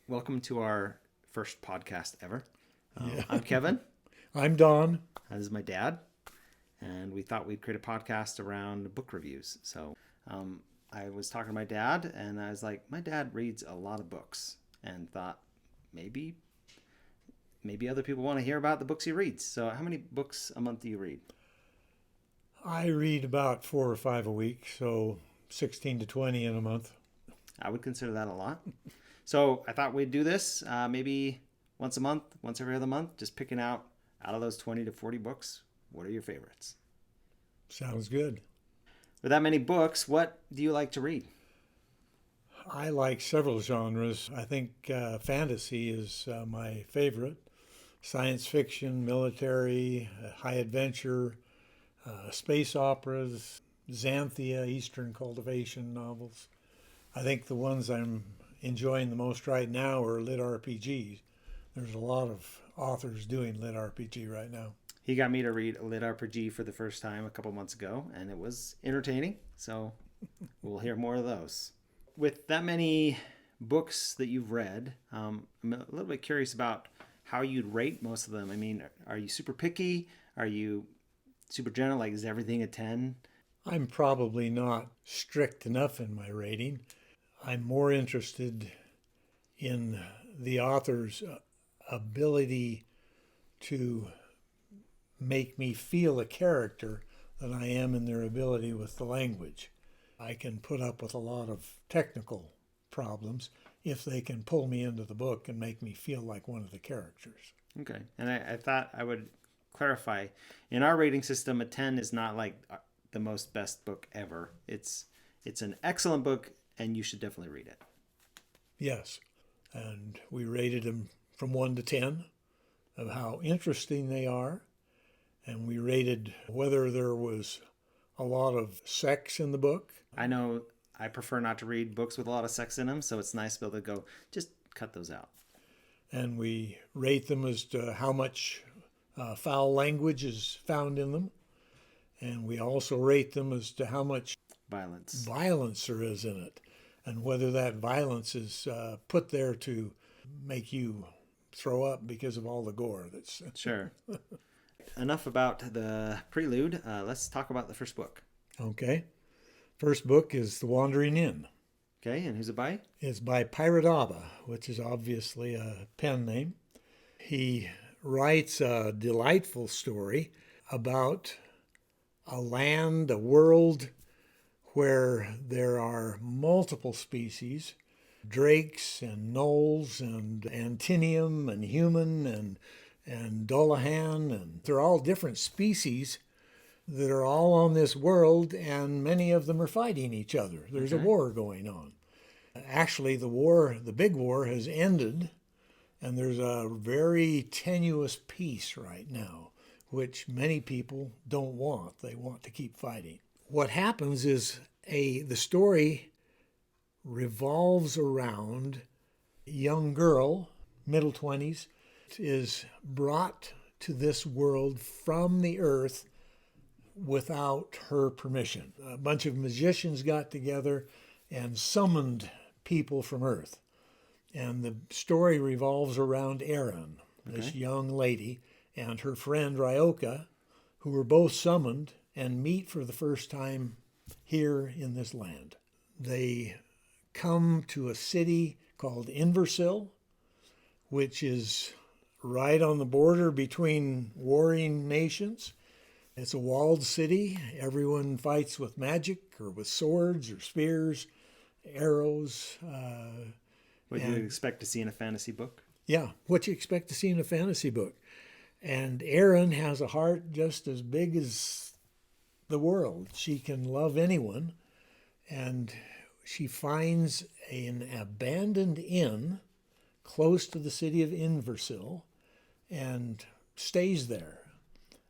Welcome to our first podcast ever. Yeah. I'm Kevin. I'm Don. This is my dad. And we thought we'd create a podcast around book reviews. So I was talking to my dad, and I was like, my dad reads a lot of books, and thought maybe other people want to hear about the books he reads. So how many books a month do you read? I read about 4 or 5 a week, so 16 to 20 in a month. I would consider that a lot. So I thought we'd do this maybe once a month, once every other month, just picking out of those 20 to 40 books, what are your favorites? Sounds good. With that many books, what do you like to read? I like several genres. I think fantasy is my favorite. Science fiction, military, high adventure, space operas, Xanthia, Eastern cultivation novels. I think the ones I'm enjoying the most right now are LitRPGs. There's a lot of authors doing LitRPG right now. He got me to read LitRPG for the first time a couple months ago, and it was entertaining. So we'll hear more of those. With that many books that you've read, I'm a little bit curious about how you'd rate most of them. I mean, are you super picky? Are you super general? Like, is everything a 10? I'm probably not strict enough in my rating. I'm more interested in the author's ability to make me feel a character than I am in their ability with the language. I can put up with a lot of technical problems if they can pull me into the book and make me feel like one of the characters. Okay. And I thought I would clarify. In our rating system, a 10 is not like the most best book ever. It's an excellent book, and you should definitely read it. Yes. And we rated them from 1 to 10 of how interesting they are. And we rated whether there was a lot of sex in the book. I know I prefer not to read books with a lot of sex in them, so it's nice to be able to go, just cut those out. And we rate them as to how much foul language is found in them. And we also rate them as to how much violence there is in it, and whether that violence is put there to make you throw up because of all the gore that's... Sure. Enough about the prelude. Let's talk about the first book. Okay. First book is The Wandering Inn. Okay, and who's it by? It's by Pirate Abba, which is obviously a pen name. He writes a delightful story about a land, a world where there are multiple species, drakes and gnolls and antinium and human and Dolahan, and they're all different species that are all on this world, and many of them are fighting each other. There's a war going on. Actually, the big war has ended, and there's a very tenuous peace right now, which many people don't want. They want to keep fighting. What happens is the story revolves around a young girl, middle 20s, is brought to this world from the earth without her permission. A bunch of magicians got together and summoned people from earth. And the story revolves around Erin, this young lady, and her friend Ryoka, who were both summoned and meet for the first time here in this land. They come to a city called Inversil, which is right on the border between warring nations. It's a walled city. Everyone fights with magic or with swords or spears, arrows. What you expect to see in a fantasy book? Yeah, what you expect to see in a fantasy book. And Erin has a heart just as big as the world. She can love anyone. And she finds an abandoned inn close to the city of Inversil and stays there,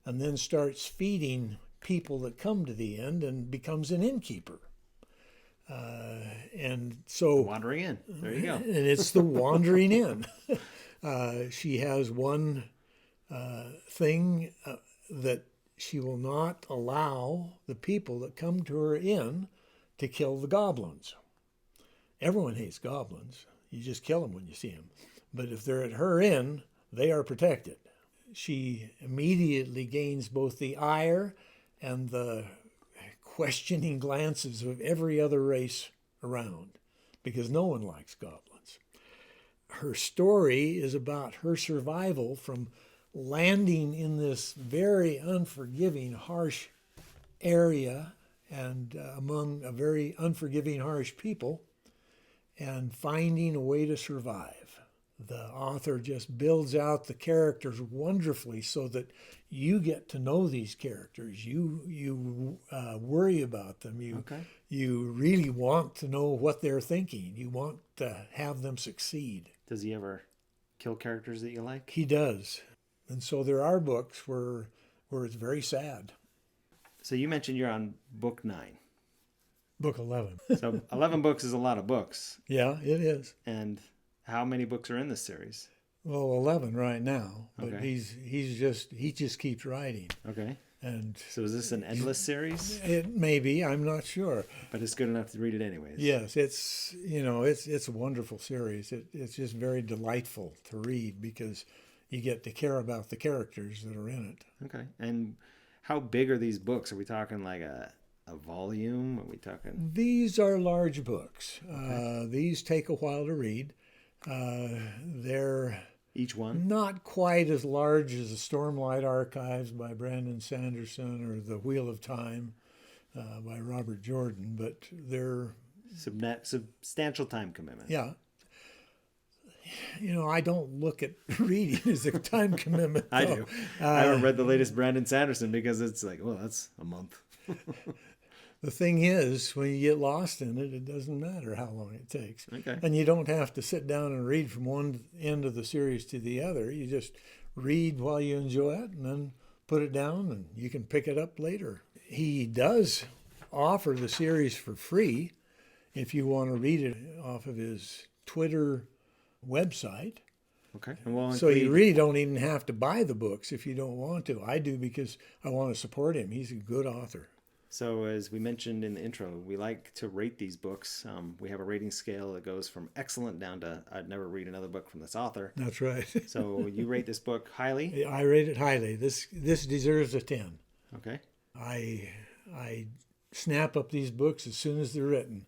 and then starts feeding people that come to the inn and becomes an innkeeper. And so... Wandering Inn. There you go. And it's the Wandering Inn. She has one thing that she will not allow the people that come to her inn to kill the goblins. Everyone hates goblins. You just kill them when you see them. But if they're at her inn, they are protected. She immediately gains both the ire and the questioning glances of every other race around, because no one likes goblins. Her story is about her survival from landing in this very unforgiving, harsh area and among a very unforgiving, harsh people, and finding a way to survive. The author just builds out the characters wonderfully so that you get to know these characters. You worry about them. You really want to know what they're thinking. You want to have them succeed. Does he ever kill characters that you like? He does. And so there are books where it's very sad. So you mentioned you're on book 9. Book 11. So 11 books is a lot of books. Yeah, it is. And how many books are in this series? Well, 11 right now, but Okay. he just keeps writing. Okay. And So is this an endless series? it may be, I'm not sure. But it's good enough to read it anyways. Yes, it's a wonderful series. It's just very delightful to read because you get to care about the characters that are in it. Okay. And how big are these books? Are we talking like a volume? Are we talking? These are large books. These take a while to read. They're Each one? not quite as large as the Stormlight Archives by Brandon Sanderson or The Wheel of Time by Robert Jordan, but they're, Substantial time commitment. yeah. I don't look at reading as a time commitment. I though. do. I haven't read the latest Brandon Sanderson because it's like, well, that's a month. The thing is, when you get lost in it, it doesn't matter how long it takes. Okay. And you don't have to sit down and read from one end of the series to the other. You just read while you enjoy it and then put it down and you can pick it up later. He does offer the series for free if you want to read it off of his Twitter website. Okay. And we'll So you include- really don't even have to buy the books if you don't want to. I do because I want to support him. He's a good author. So as we mentioned in the intro, we like to rate these books. We have a rating scale that goes from excellent down to I'd never read another book from this author. That's right. So you rate this book highly? I rate it highly. This deserves a 10. Okay. I snap up these books as soon as they're written,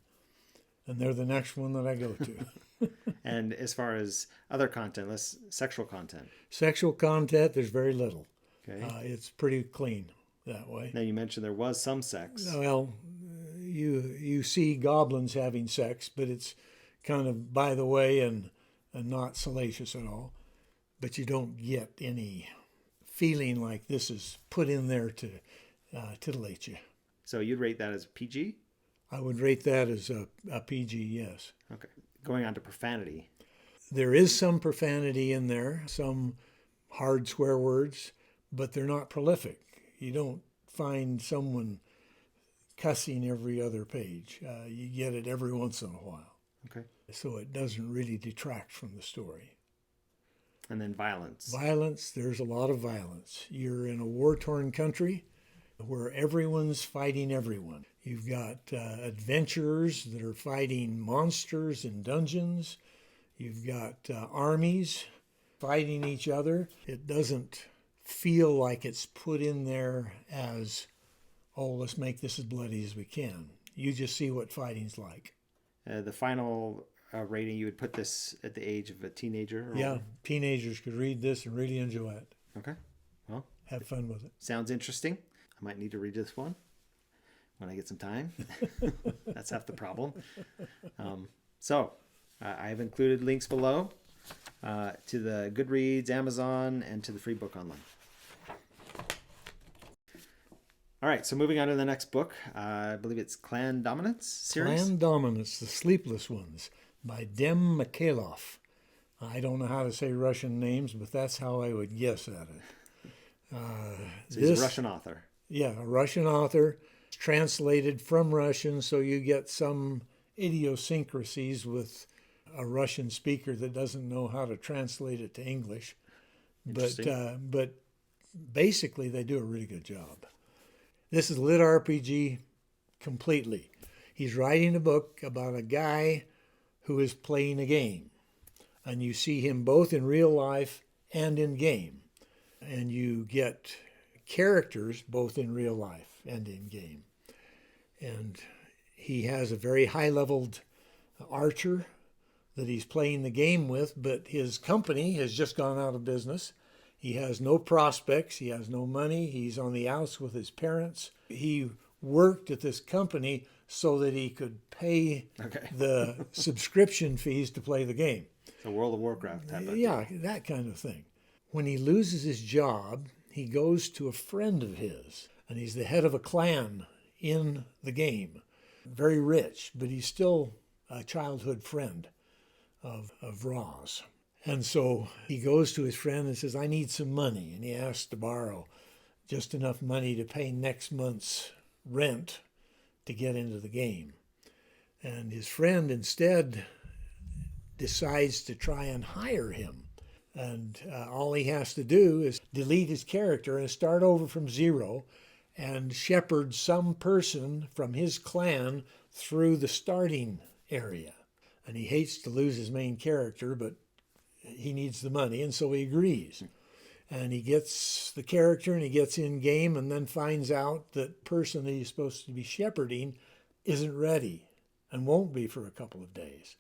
and they're the next one that I go to. And as far as other content, less sexual content. Sexual content, there's very little. Okay. It's pretty clean that way. Now you mentioned there was some sex. Well, you see goblins having sex, but it's kind of by the way and not salacious at all. But you don't get any feeling like this is put in there to titillate you. So you'd rate that as PG? I would rate that as a PG, yes. Okay. Going on to profanity. There is some profanity in there, some hard swear words, but they're not prolific. You don't find someone cussing every other page. You get it every once in a while. Okay. So it doesn't really detract from the story. And then violence. Violence, there's a lot of violence. You're in a war-torn country where everyone's fighting everyone. You've got adventurers that are fighting monsters in dungeons. You've got armies fighting each other. It doesn't feel like it's put in there as, oh, let's make this as bloody as we can. You just see what fighting's like. The final rating, you would put this at the age of a teenager? Or Yeah, teenagers could read this and really enjoy it. Okay. Well, Have fun with it. sounds interesting. I might need to read this one when I get some time. That's half the problem. So I have included links below to the Goodreads, Amazon, and to the free book online. All right, so moving on to the next book. I believe it's Clan Dominance series. Clan Dominance, The Sleepless Ones by Dem Mikhailov. I don't know how to say Russian names, but that's how I would guess at it. So he's a Russian author. Yeah, a Russian author. It's translated from Russian, so you get some idiosyncrasies with a Russian speaker that doesn't know how to translate it to English. But basically, they do a really good job. This is LitRPG completely. He's writing a book about a guy who is playing a game. And you see him both in real life and in game. And you get characters both in real life and in game. And he has a very high-leveled archer that he's playing the game with, but his company has just gone out of business. He has no prospects. He has no money. He's on the outs with his parents. He worked at this company so that he could pay the subscription fees to play the game. So World of Warcraft type of Yeah, that kind of thing. When he loses his job, he goes to a friend of his, and he's the head of a clan in the game. Very rich, but he's still a childhood friend of Roz. And so he goes to his friend and says, I need some money. And he asks to borrow just enough money to pay next month's rent to get into the game. And his friend instead decides to try and hire him. And all he has to do is delete his character and start over from zero and shepherd some person from his clan through the starting area. And he hates to lose his main character, but he needs the money, and so he agrees. And he gets the character and he gets in game and then finds out that person that he's supposed to be shepherding isn't ready and won't be for a couple of days.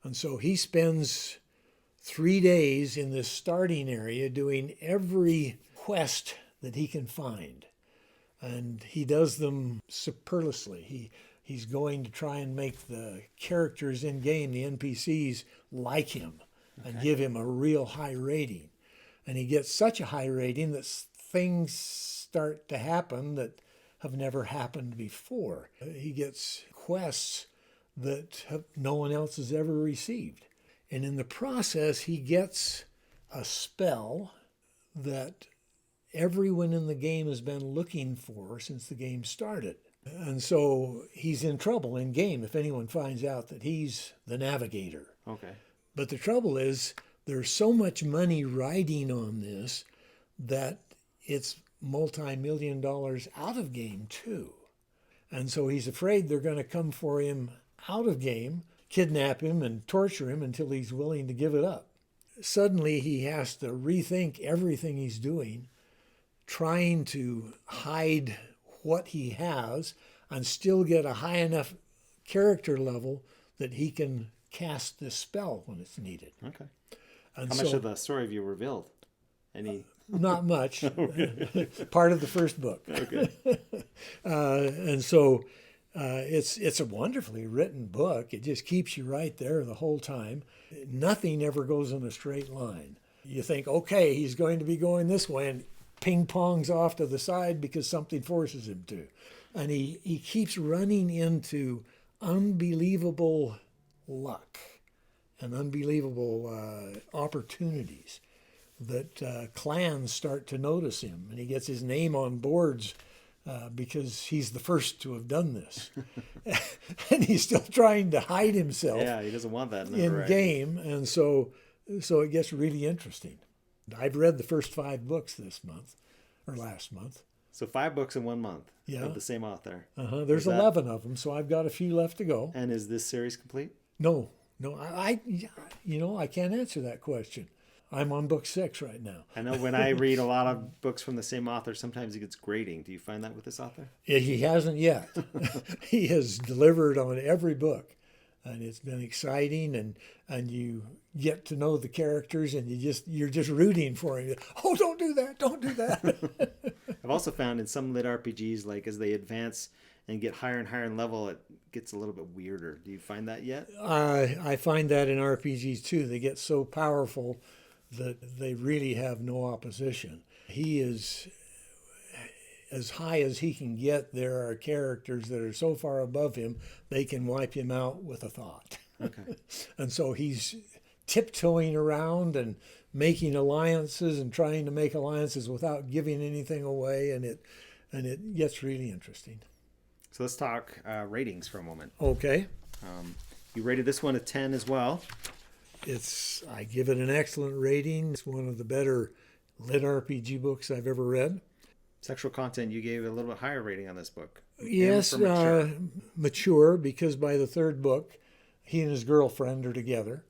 And so he spends 3 days in this starting area doing every quest that he can find. And he does them superlatively. He's going to try and make the characters in game, the NPCs, like him and give him a real high rating. And he gets such a high rating that things start to happen that have never happened before. He gets quests that no one else has ever received. And in the process, he gets a spell that everyone in the game has been looking for since the game started. And so he's in trouble in game if anyone finds out that he's the navigator. Okay. But the trouble is, there's so much money riding on this that it's multi-million dollars out of game too. And so he's afraid they're going to come for him out of game, kidnap him and torture him until he's willing to give it up. Suddenly he has to rethink everything he's doing, trying to hide what he has and still get a high enough character level that he can cast this spell when it's needed. Okay. And How much of the story have you revealed? Any? Not much. Part of the first book. Okay. And so it's a wonderfully written book. It just keeps you right there the whole time. Nothing ever goes in a straight line. You think, okay, he's going to be going this way, and ping-pongs off to the side because something forces him to. And he keeps running into unbelievable luck and unbelievable opportunities that clans start to notice him. And he gets his name on boards because he's the first to have done this. And he's still trying to hide himself. Yeah, he doesn't want that in game. And so it gets really interesting. I've read the first 5 books this month, or last month. So 5 books in 1 month of the same author. There's 11 of them, so I've got a few left to go. And is this series complete? No, I can't answer that question. I'm on book 6 right now. I know when I read a lot of books from the same author, sometimes it gets grating. Do you find that with this author? He hasn't yet. He has delivered on every book, and it's been exciting, and you get to know the characters, and you're just rooting for him. Oh, don't do that. I've also found in some lit RPGs, like as they advance and get higher and higher in level, it gets a little bit weirder. Do you find that yet? I find that in RPGs too. They get so powerful that they really have no opposition. He is as high as he can get. There are characters that are so far above him, they can wipe him out with a thought. Okay. And so he's tiptoeing around and making alliances and trying to make alliances without giving anything away, and it gets really interesting. So let's talk ratings for a moment. Okay. You rated this one a 10 as well. I give it an excellent rating. It's one of the better lit RPG books I've ever read. Sexual content, you gave it a little bit higher rating on this book. Yes, mature, because by the 3rd book, he and his girlfriend are together.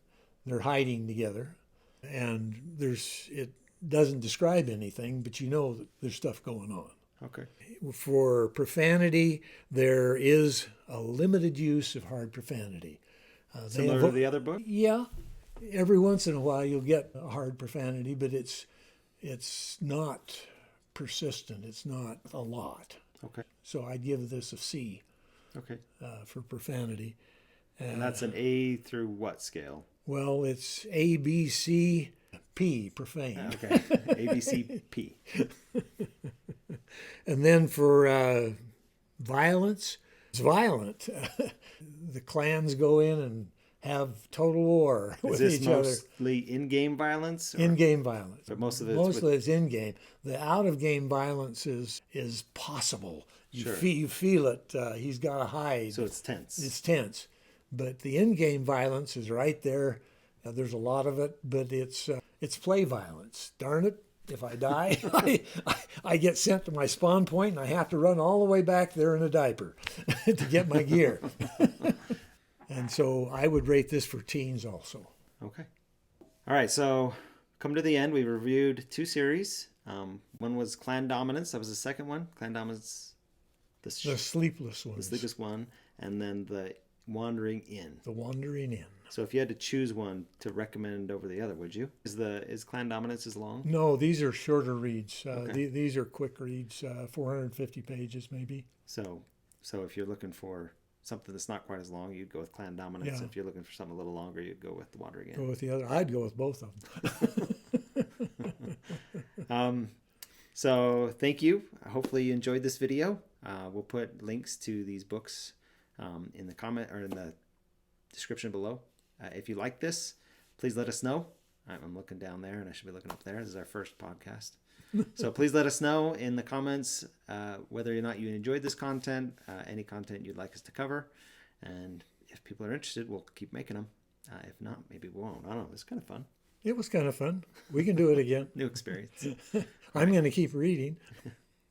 They're hiding together, and it doesn't describe anything, but you know that there's stuff going on. Okay. For profanity, there is a limited use of hard profanity. Similar to the other book? Yeah, every once in a while you'll get a hard profanity, but it's not persistent. It's not a lot. Okay. So I'd give this a C. Okay. For profanity. And that's an A through what scale? Well, it's A, B, C, P, profane. Okay. A, B, C, P. And then for violence, it's violent. The clans go in and have total war with Is this each other. mostly in-game violence? Or? In-game violence. But most of it's in-game. The out-of-game violence is possible. Sure. You feel it. He's got to hide. So it's tense. It's tense. But the in-game violence is right there. There's a lot of it, but it's play violence. Darn it. If I die, I get sent to my spawn point and I have to run all the way back there in a diaper to get my gear. And so I would rate this for teens also. Okay. All right, so come to the end. We reviewed 2 series. One was Clan Dominance. That was the second one. Clan Dominance. The Sleepless Ones. The Sleepless One. And then the Wandering Inn. The Wandering Inn. So if you had to choose one to recommend over the other, would you? Is Clan Dominance as long? No, these are shorter reads. Okay. These are quick reads, 450 pages maybe. So if you're looking for something that's not quite as long, you'd go with Clan Dominance. Yeah. If you're looking for something a little longer, you'd go with the Wandering Inn. Go with the other. I'd go with both of them. So thank you. Hopefully you enjoyed this video. We'll put links to these books in the comment or in the description below. If you like this, please let us know. I'm looking down there and I should be looking up there. This is our first podcast. So please let us know in the comments whether or not you enjoyed this content, any content you'd like us to cover. And if people are interested, we'll keep making them. If not, maybe we won't. I don't know. It's kind of fun. It was kind of fun. We can do it again. New experience. I'm going to keep reading.